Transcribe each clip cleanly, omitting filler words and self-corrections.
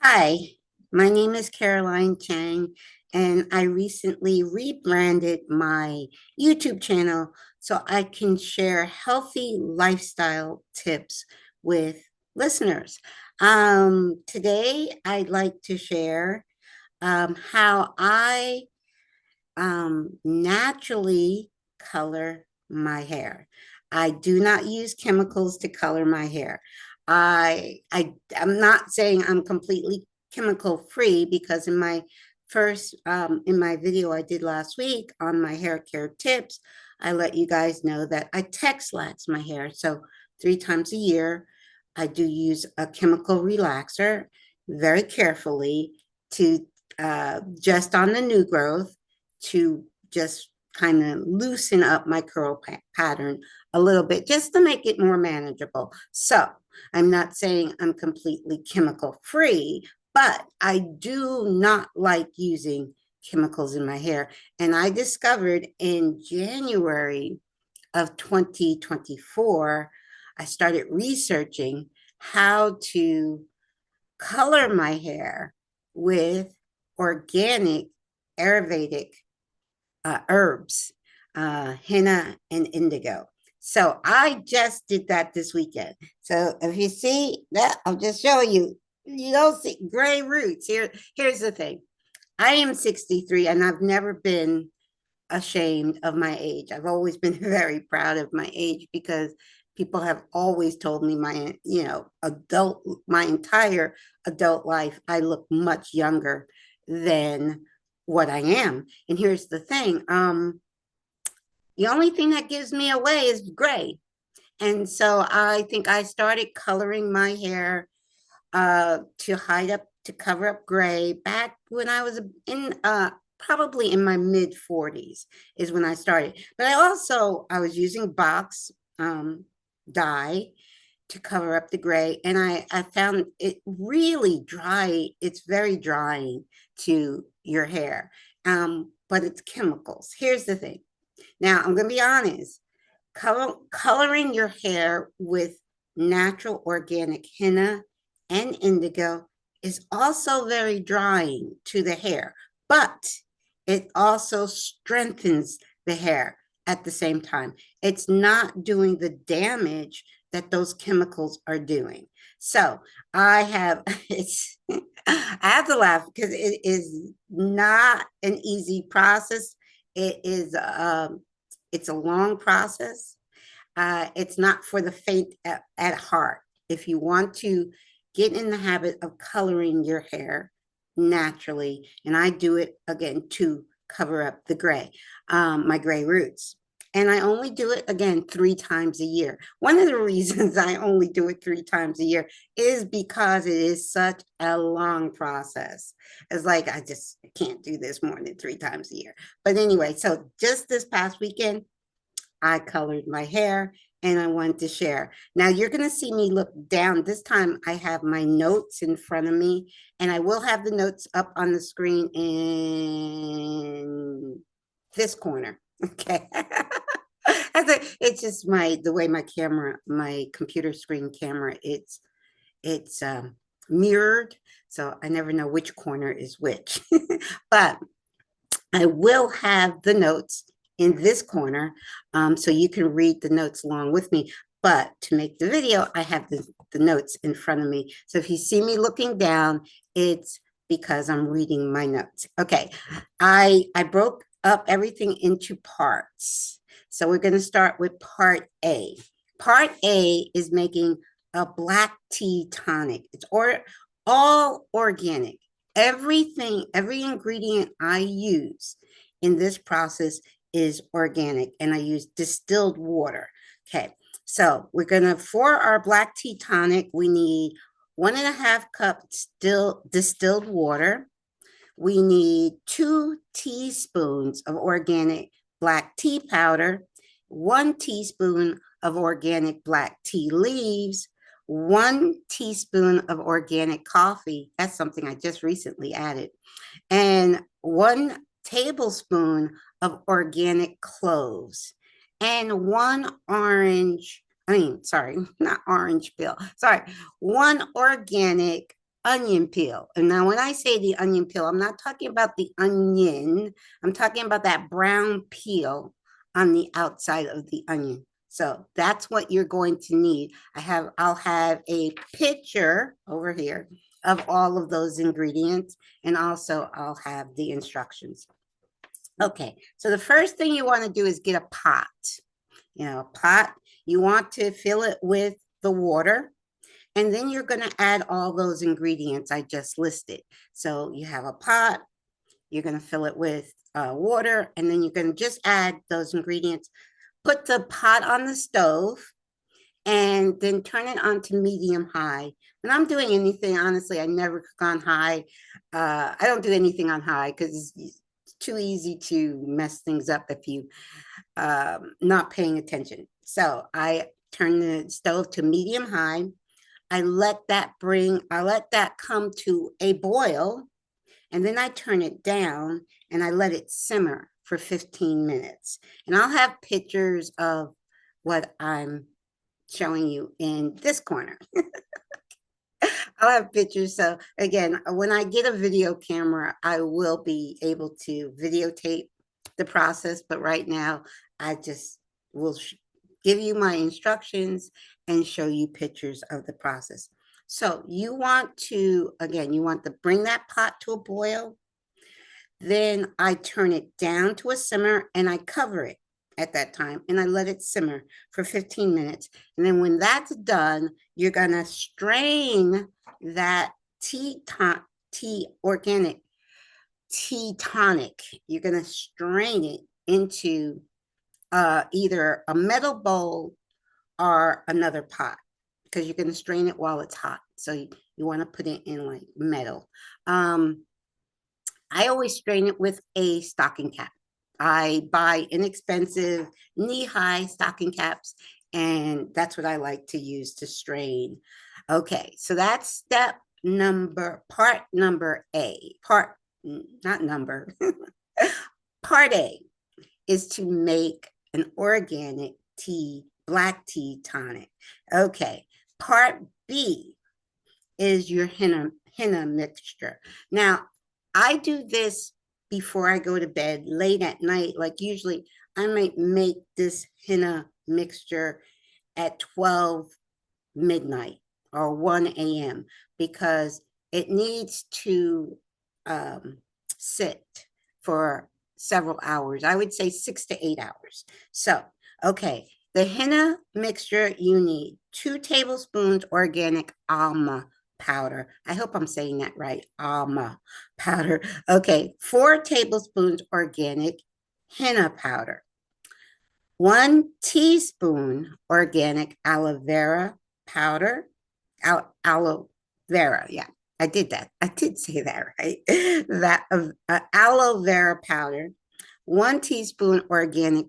Hi, my name is Caroline Chang, and I recently rebranded my YouTube channel so I can share healthy lifestyle tips with listeners. Today, I'd like to share how I naturally color my hair. I do not use chemicals to color my hair. I'm not saying I'm completely chemical free because in my video I did last week on my hair care tips, I let you guys know that I Texlax my hair. So 3 times a year, I do use a chemical relaxer very carefully to just on the new growth to just kind of loosen up my curl pattern a little bit just to make it more manageable. So I'm not saying I'm completely chemical free, but I do not like using chemicals in my hair. And I discovered in January of 2024, I started researching how to color my hair with organic Ayurvedic herbs, henna and indigo. So I just did that this weekend. So if you see that, I'll just show you. You don't see gray roots. Here's the thing. I am 63 and I've never been ashamed of my age. I've always been very proud of my age because people have always told me my entire adult life, I look much younger than what I am. And here's the thing. The only thing that gives me away is gray. And so I think I started coloring my hair to cover up gray back when I was in probably in my mid 40s is when I started. But I was using box dye to cover up the gray, and I found it really dry. It's very drying to your hair, but it's chemicals. Here's the thing. Now I'm going to be honest. Coloring your hair with natural organic henna and indigo is also very drying to the hair, but it also strengthens the hair at the same time. It's not doing the damage that those chemicals are doing. So I have I have to laugh because it is not an easy process. It is it's a long process. It's not for the faint at heart. If you want to get in the habit of coloring your hair naturally, and I do it again to cover up the gray, my gray roots. And I only do it again 3 times a year. One of the reasons I only do it 3 times a year is because it is such a long process. It's like I just can't do this more than 3 times a year. But anyway, so just this past weekend, I colored my hair and I wanted to share. Now you're going to see me look down. This time I have my notes in front of me, and I will have the notes up on the screen in this corner. Okay. It's just the way my computer screen camera, it's mirrored. So I never know which corner is which, but I will have the notes in this corner, so you can read the notes along with me. But to make the video, I have the notes in front of me. So if you see me looking down, it's because I'm reading my notes. Okay, I broke up everything into parts. So we're going to start with part A. Part A is making a black tea tonic. It's all organic. Everything, every ingredient I use in this process is organic, and I use distilled water. Okay, so we're gonna, for our black tea tonic, we need 1.5 cups distilled water. We need 2 teaspoons of organic black tea powder, 1 teaspoon of organic black tea leaves, 1 teaspoon of organic coffee. That's something I just recently added. And 1 tablespoon of organic cloves. And sorry, not orange peel. Sorry, 1 organic onion peel. And now when I say the onion peel, I'm not talking about the onion. I'm talking about that brown peel on the outside of the onion. So that's what you're going to need. I'll have a picture over here of all of those ingredients, and also I'll have the instructions. Okay, so the first thing you want to do is get a pot. A pot, you want to fill it with the water, and then you're going to add all those ingredients I just listed. So you have a pot, you're going to fill it with water, and then you're going to just add those ingredients. Put the pot on the stove, and then turn it on to medium high. When I'm doing anything, honestly, I never cook on high. I don't do anything on high because it's too easy to mess things up if you not paying attention. So I turn the stove to medium high. I let that come to a boil, and then I turn it down and I let it simmer for 15 minutes. And I'll have pictures of what I'm showing you in this corner. I'll have pictures. So again, when I get a video camera, I will be able to videotape the process. But right now, I just will give you my instructions and show you pictures of the process. So you want to bring that pot to a boil. Then I turn it down to a simmer and I cover it at that time and I let it simmer for 15 minutes. And then when that's done, you're going to strain that organic tea tonic. You're going to strain it into either a metal bowl or another pot, because you're going to strain it while it's hot. So you want to put it in like metal. I always strain it with a stocking cap. I buy inexpensive knee-high stocking caps, and that's what I like to use to strain. Okay, so that's part number A. Part A is to make an organic black tea tonic. Okay, part B is your henna mixture. Now, I do this before I go to bed, late at night. Like usually I might make this henna mixture at 12 midnight or 1 a.m. because it needs to sit for several hours. I would say 6 to 8 hours. So, okay, the henna mixture, you need 2 tablespoons organic almond powder. I hope I'm saying that right. Almond powder. Okay, 4 tablespoons organic henna powder. 1 teaspoon organic aloe vera powder. Aloe vera, yeah. I did that. I did say that right. That aloe vera powder. 1 teaspoon organic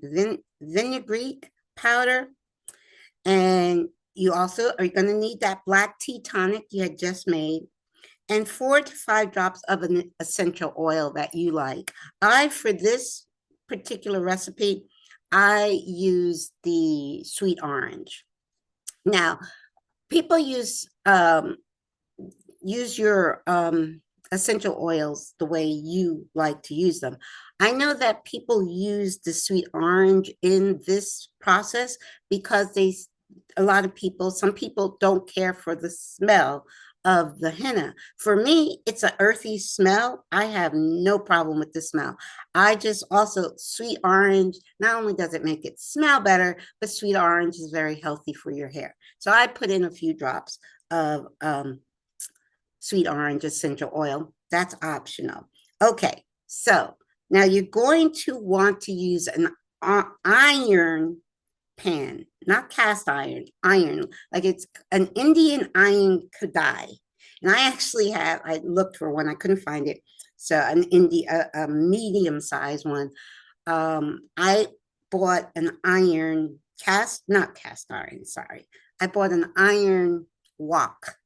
vinaigrette powder. And you also are going to need that black tea tonic you had just made, and 4 to 5 drops of an essential oil that you like. For this particular recipe, I use the sweet orange. Now, people use your essential oils the way you like to use them. I know that people use the sweet orange in this process because some people don't care for the smell of the henna. For me, it's an earthy smell. I have no problem with the smell. Sweet orange, not only does it make it smell better, but sweet orange is very healthy for your hair. So I put in a few drops of sweet orange essential oil. That's optional. Okay, so now you're going to want to use an iron pan, not cast iron, like it's an Indian iron kadai. And I looked for one, I couldn't find it. So a medium sized one. I bought an iron not cast iron, sorry. I bought an iron wok.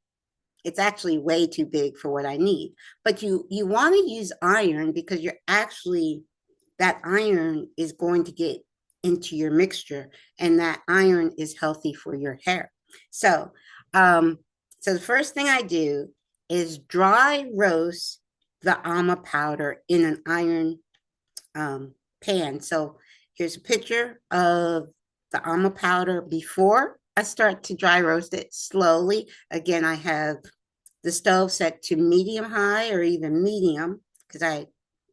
It's actually way too big for what I need. But you want to use iron because that iron is going to get into your mixture, and that iron is healthy for your hair. So the first thing I do is dry roast the almond powder in an iron pan. So here's a picture of the almond powder before I start to dry roast it slowly. Again, I have the stove set to medium high or even medium because I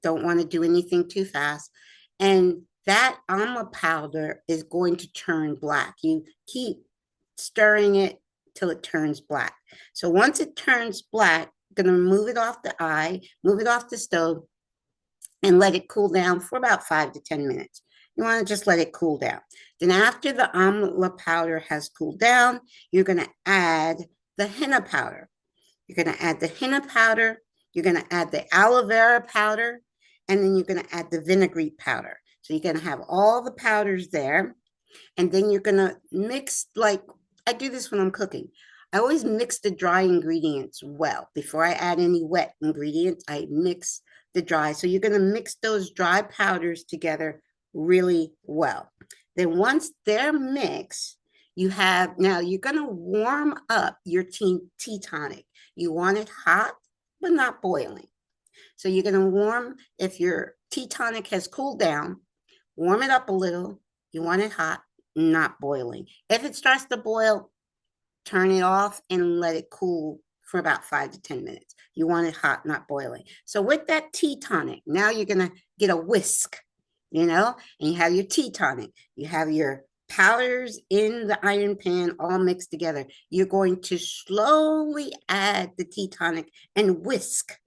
don't want to do anything too fast. And that almond powder is going to turn black. You keep stirring it till it turns black. So once it turns black, I'm going to move it off the eye, move it off the stove, and let it cool down for about 5 to 10 minutes. You want to just let it cool down. Then after the amla powder has cooled down, you're going to add the henna powder. You're going to add the henna powder. You're going to add the aloe vera powder. And then you're going to add the vinaigrette powder. So you're going to have all the powders there. And then you're going to mix, like I do this when I'm cooking. I always mix the dry ingredients well. Before I add any wet ingredients, I mix the dry. So you're going to mix those dry powders together really well. Then once they're mixed, you have, now you're going to warm up your tea tonic. You want it hot, but not boiling. So you're going to warm, if your tea tonic has cooled down, warm it up a little. You want it hot, not boiling. If it starts to boil, turn it off and let it cool for about 5 to 10 minutes. You want it hot, not boiling. So with that tea tonic, now you're going to get a whisk, and you have your tea tonic. You have your powders in the iron pan all mixed together. You're going to slowly add the tea tonic and whisk.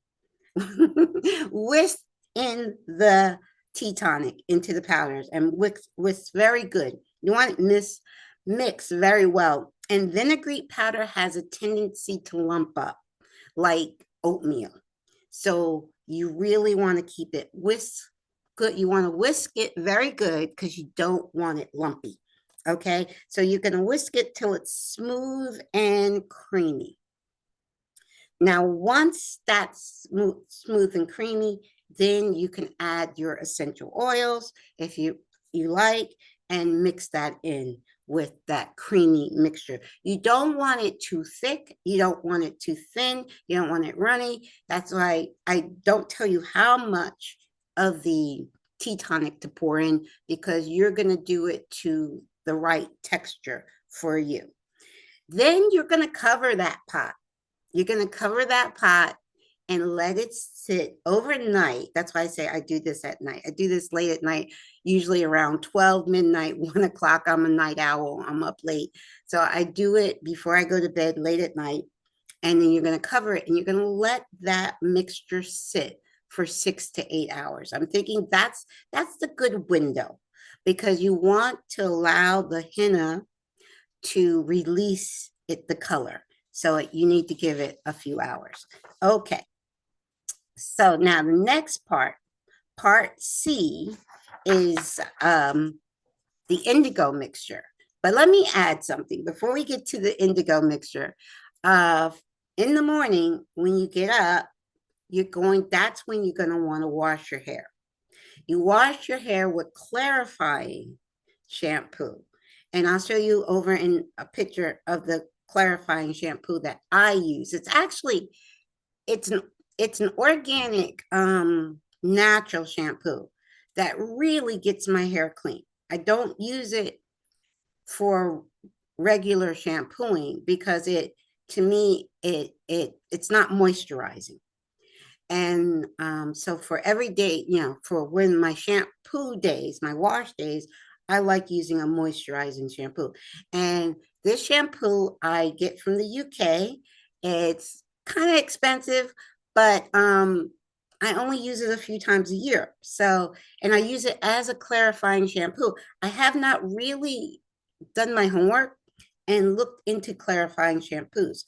Whisk in the tea tonic into the powders and whisk very good. You want it mix very well. And vinaigrette powder has a tendency to lump up like oatmeal. So you really want to keep it good. You want to whisk it very good because you don't want it lumpy. Okay, so you're going to whisk it till it's smooth and creamy. Now, once that's smooth and creamy, then you can add your essential oils if you like, and mix that in with that creamy mixture. You don't want it too thick. You don't want it too thin. You don't want it runny. That's why I don't tell you how much of the tea tonic to pour in, because you're going to do it to the right texture for you. Then you're going to cover that pot. You're going to cover that pot and let it sit overnight. That's why I say I do this at night. I do this late at night, usually around 12 midnight, 1 o'clock. I'm a night owl. I'm up late. So I do it before I go to bed late at night. And then you're going to cover it and you're going to let that mixture sit for 6 to 8 hours. I'm thinking that's the good window, because you want to allow the henna to release the color. So you need to give it a few hours. Okay. So now the next part C, is the indigo mixture. But let me add something before we get to the indigo mixture. In the morning, when you get up, that's when you're going to want to wash your hair. You wash your hair with clarifying shampoo. And I'll show you over in a picture of the clarifying shampoo that I use. It's an organic natural shampoo that really gets my hair clean. I don't use it for regular shampooing because to me it's not moisturizing. And so for every day, for when my shampoo days, my wash days, I like using a moisturizing shampoo. And this shampoo I get from the UK. It's kind of expensive, but I only use it a few times a year. So, and I use it as a clarifying shampoo. I have not really done my homework and looked into clarifying shampoos.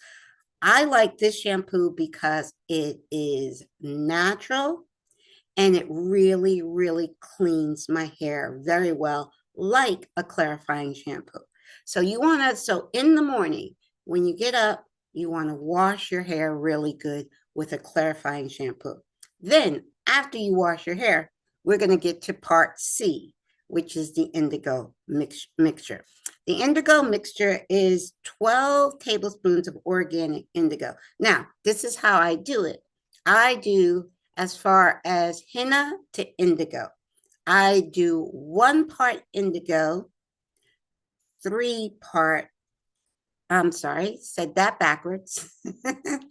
I like this shampoo because it is natural and it really, really cleans my hair very well, like a clarifying shampoo. So in the morning, when you get up, you want to wash your hair really good with a clarifying shampoo. Then after you wash your hair, we're going to get to part C, which is the indigo mixture. The indigo mixture is 12 tablespoons of organic indigo. Now, this is how I do it. I do as far as henna to indigo. I do 1 part indigo, 3 part, I'm sorry, said that backwards.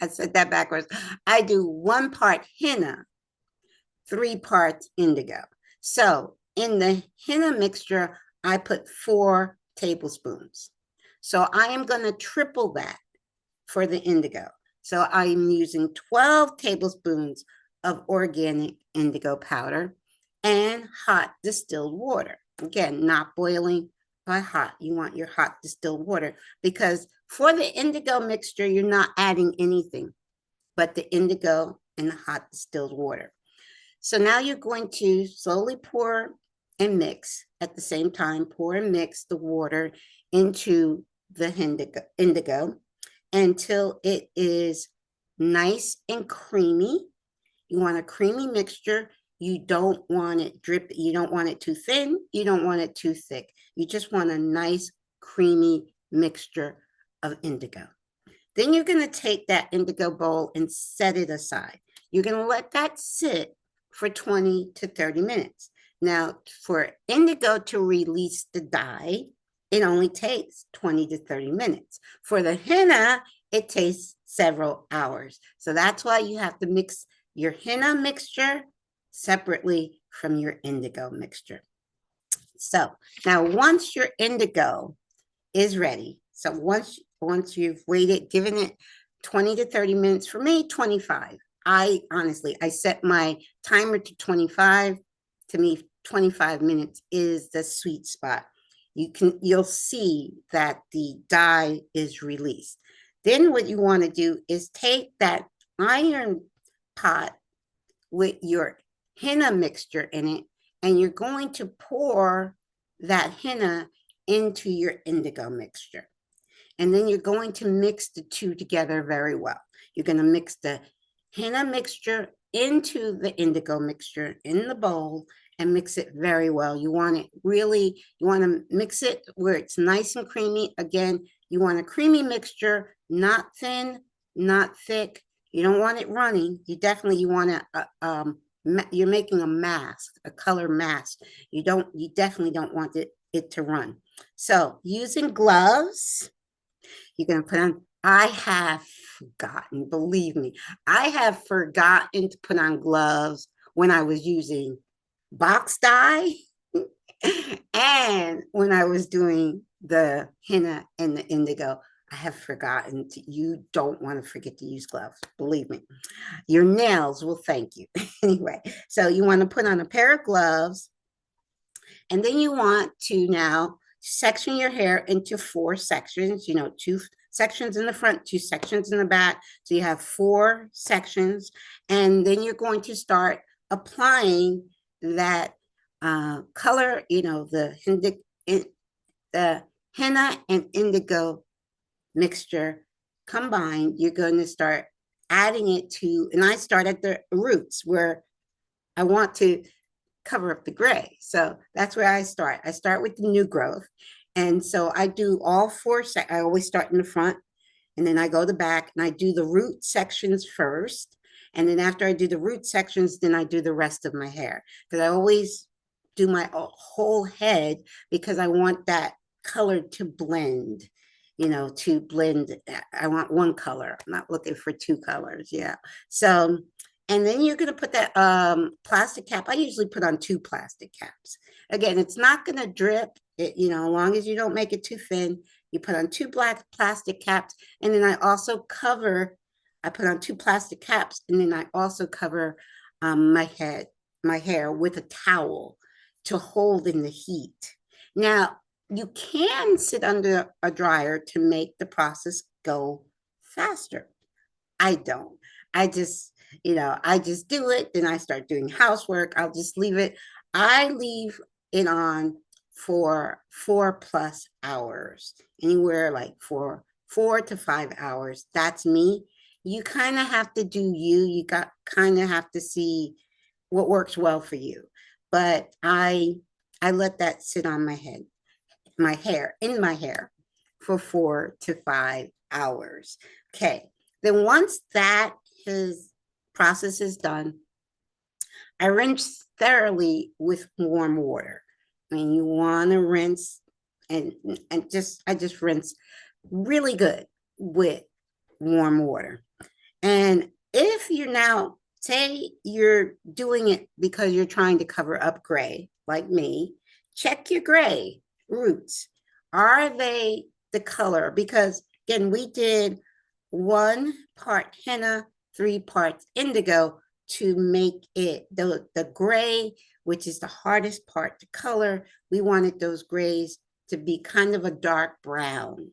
I said that backwards. I do 1 part henna, 3 parts indigo. So in the henna mixture, I put 4 tablespoons. So I am going to triple that for the indigo. So I'm using 12 tablespoons of organic indigo powder and hot distilled water. Again, not boiling, but hot. You want your hot distilled water because for the indigo mixture, you're not adding anything but the indigo and the hot distilled water. So now you're going to slowly pour and mix at the same time, pour and mix the water into the indigo until it is nice and creamy. You want a creamy mixture. You don't want it drippy. You don't want it too thin. You don't want it too thick. You just want a nice, creamy mixture of indigo. Then you're going to take that indigo bowl and set it aside. You're going to let that sit for 20 to 30 minutes. Now, for indigo to release the dye, it only takes 20 to 30 minutes. For the henna, it takes several hours. So that's why you have to mix your henna mixture separately from your indigo mixture. So now once your indigo is ready, so once you've waited, given it 20 to 30 minutes, for me, 25. I set my timer to 25. To me, 25 minutes is the sweet spot. You'll see that the dye is released. Then what you want to do is take that iron pot with your henna mixture in it, and you're going to pour that henna into your indigo mixture. And then you're going to mix the two together very well. You're going to mix the henna mixture into the indigo mixture in the bowl and mix it very well. You want to mix it where it's nice and creamy. Again, you want a creamy mixture, not thin, not thick. You don't want it running. You want to, you're making a mask, a color mask. You definitely don't want it to run. So using gloves, you're going to put on, I have forgotten, believe me, I have forgotten to put on gloves when I was using box dye and when I was doing the henna and the indigo. I have forgotten. You don't want to forget to use gloves. Believe me. Your nails will thank you. Anyway, so you want to put on a pair of gloves, and then you want to now section your hair into 4 sections, 2 sections in the front, 2 sections in the back. So you have 4 sections, and then you're going to start applying that color, the henna and indigo mixture combined. You're going to start adding it to, and I start at the roots where I want to cover up the gray. So that's where I start. I start with the new growth. And so I do all 4, I always start in the front, and then I go to the back, and I do the root sections first. And then after I do the root sections, then I do the rest of my hair. Because I always do my whole head because I want that color to blend. I want one color. I'm not looking for 2 colors. Yeah. So, and then you're going to put that plastic cap. I usually put on 2 plastic caps. Again, it's not going to drip, as long as you don't make it too thin. You put on 2 black plastic caps. And then I put on 2 plastic caps. And then I also cover my hair with a towel to hold in the heat. Now, you can sit under a dryer to make the process go faster. I don't. I just do it. Then I start doing housework. I'll just leave it. I leave it on for 4+ hours, anywhere like 4 to 5 hours. That's me. You kind of have to do you. You kind of have to see what works well for you. But I let that sit on my head. my hair, in my hair for 4 to 5 hours. Okay. Then once that his process is done, I rinse thoroughly with warm water. I mean, you want to rinse and I just rinse really good with warm water. And if you're now, say you're doing it because you're trying to cover up gray, like me, check your gray roots. Are they the color? Because again, we did 1 part henna, 3 parts indigo to make it the gray, which is the hardest part to color. We wanted those grays to be kind of a dark brown,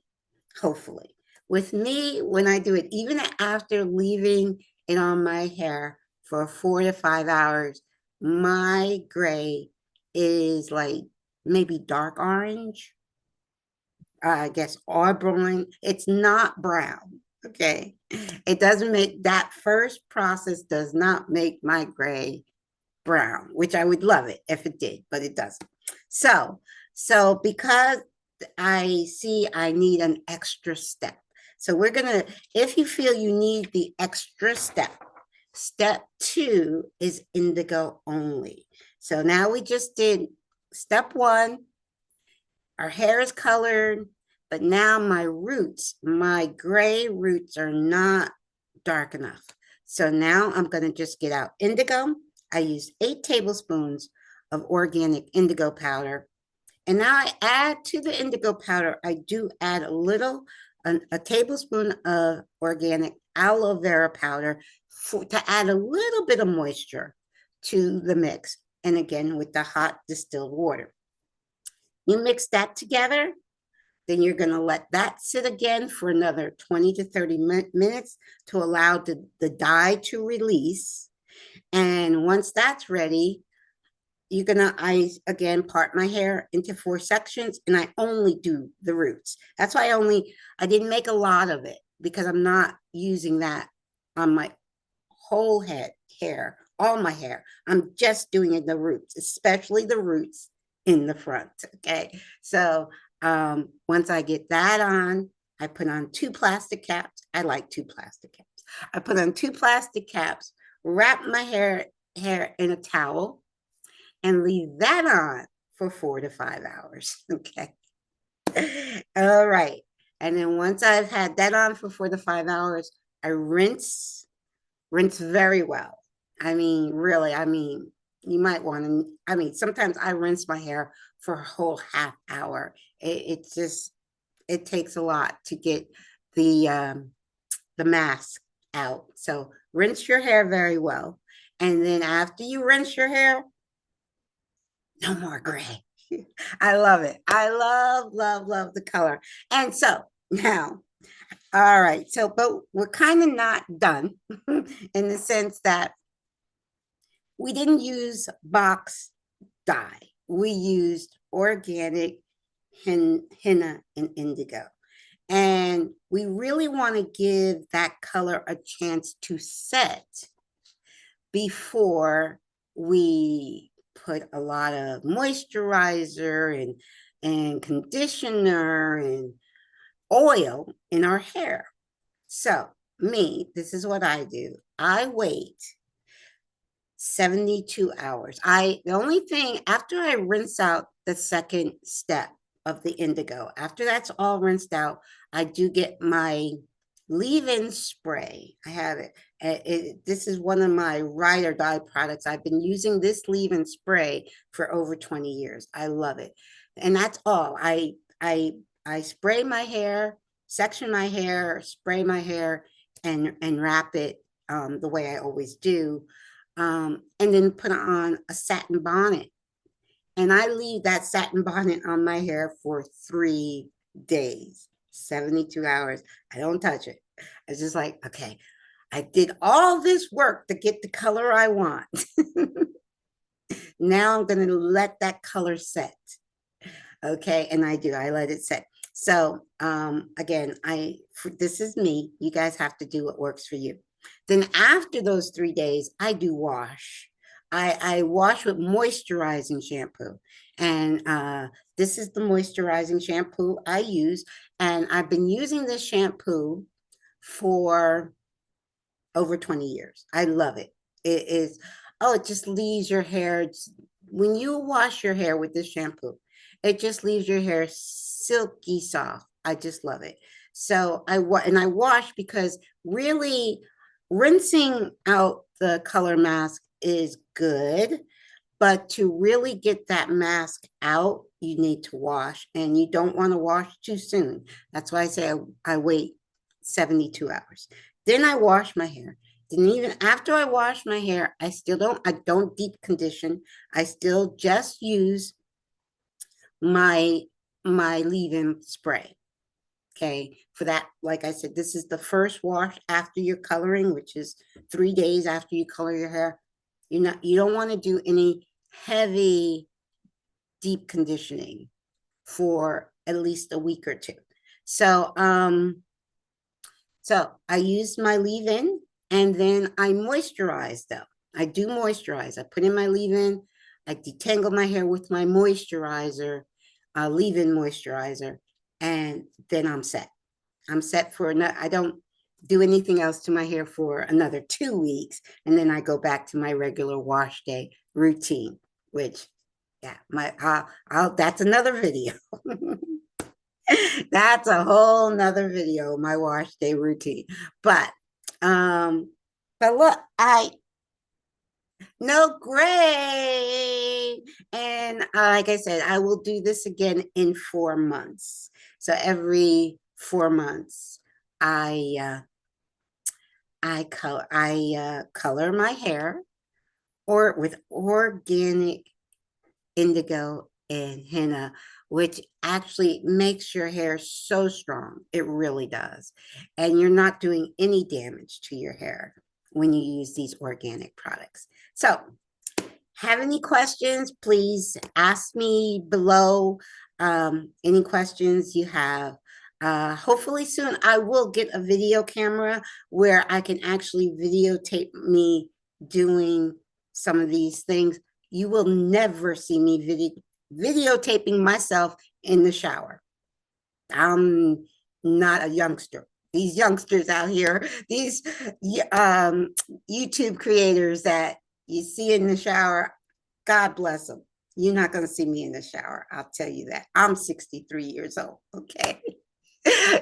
hopefully. With me, when I do it, even after leaving it on my hair for 4 to 5 hours, my gray is like maybe dark orange, I guess auburn. It's not brown. Okay. It doesn't make that first process does not make my gray brown, which I would love it if it did, but it doesn't. So because I see I need an extra step. So we're gonna, if you feel you need the extra step, step 2 is indigo only. So now we just did step 1, our hair is colored, but now my roots, my gray roots are not dark enough. So now I'm gonna just get out indigo. I use 8 tablespoons of organic indigo powder. And now I add to the indigo powder, I do add a tablespoon of organic aloe vera powder to add a little bit of moisture to the mix. And again, with the hot distilled water. You mix that together, then you're going to let that sit again for another 20 to 30 minutes to allow the dye to release. And once that's ready, you're gonna, I again part my hair into 4 sections, and I only do the roots. That's why I didn't make a lot of it, because I'm not using that on my whole hair, all my hair. I'm just doing it in the roots, especially the roots in the front. Okay, so once I get that on, I put on 2 plastic caps. I like 2 plastic caps. I put on 2 plastic caps, wrap my hair in a towel, and leave that on for 4 to 5 hours. Okay. All right. And then once I've had that on for 4 to 5 hours, I rinse very well. I mean, really, I mean, you might want to, I mean, sometimes I rinse my hair for a whole half hour. It's just, it takes a lot to get the mask out. So rinse your hair very well. And then after you rinse your hair, no more gray. I love it. I love the color. And so now, all right. So, but we're kind of not done in the sense that we didn't use box dye. We used organic henna and indigo. And we really want to give that color a chance to set before we put a lot of moisturizer and conditioner and oil in our hair. So this is what I do. I wait 72 hours. The only thing, after I rinse out the second step of the indigo, after that's all rinsed out, I do get my leave-in spray. I have it. This is one of my ride or die products. I've been using this leave-in spray for over 20 years. I love it. And that's all. I spray my hair, section my hair, spray my hair, and wrap it the way I always do. And then put on a satin bonnet. And I leave that satin bonnet on my hair for 3 days, 72 hours. I don't touch it. It's just like, okay, I did all this work to get the color I want. Now I'm going to let that color set. Okay, and I let it set. So again, this is me. You guys have to do what works for you. Then after those 3 days, I do wash. I wash with moisturizing shampoo. And this is the moisturizing shampoo I use. And I've been using this shampoo for over 20 years. I love it. It is, oh, it just leaves your hair, when you wash your hair with this shampoo, it just leaves your hair silky soft. I just love it. So I wash because really rinsing out the color mask is good, but to really get that mask out, you need to wash, and you don't want to wash too soon. That's why I say I wait 72 hours. Then I wash my hair. Then even after I wash my hair, I don't deep condition. I still just use my leave-in spray. Okay. For that, like I said, this is the first wash after your coloring, which is 3 days after you color your hair. You don't want to do any heavy deep conditioning for at least a week or two. So I use my leave-in, and then I moisturize them. I do moisturize. I put in my leave-in, I detangle my hair with my moisturizer, leave-in moisturizer, and then I'm set. I'm set for another, I don't do anything else to my hair for another 2 weeks, and then I go back to my regular wash day routine, which, yeah, that's another video. That's a whole nother video, my wash day routine. But look, I no, great. And like I said, I will do this again in 4 months. So every 4 months, I color my hair or with organic indigo and henna, which actually makes your hair so strong. It really does. And you're not doing any damage to your hair when you use these organic products. So, have any questions, please ask me below. Any questions you have. Hopefully soon I will get a video camera where I can actually videotape me doing some of these things. You will never see me videotaping myself in the shower. I'm not a youngster. These youngsters out here, these YouTube creators that you see in the shower, God bless them. You're not going to see me in the shower. I'll tell you that. I'm 63 years old. Okay.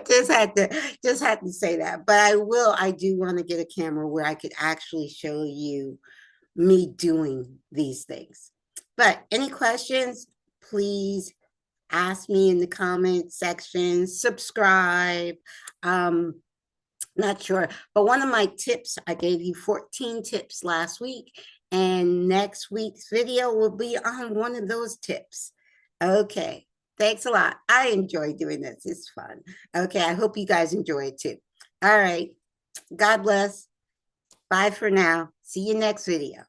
just had to say that. But I do want to get a camera where I could actually show you me doing these things. But any questions, please ask me in the comment section, subscribe. Not sure, but one of my tips, I gave you 14 tips last week, and next week's video will be on one of those tips. Okay, thanks a lot. I enjoy doing this. It's fun. Okay, I hope you guys enjoy it too. All right, God bless. Bye for now. See you next video.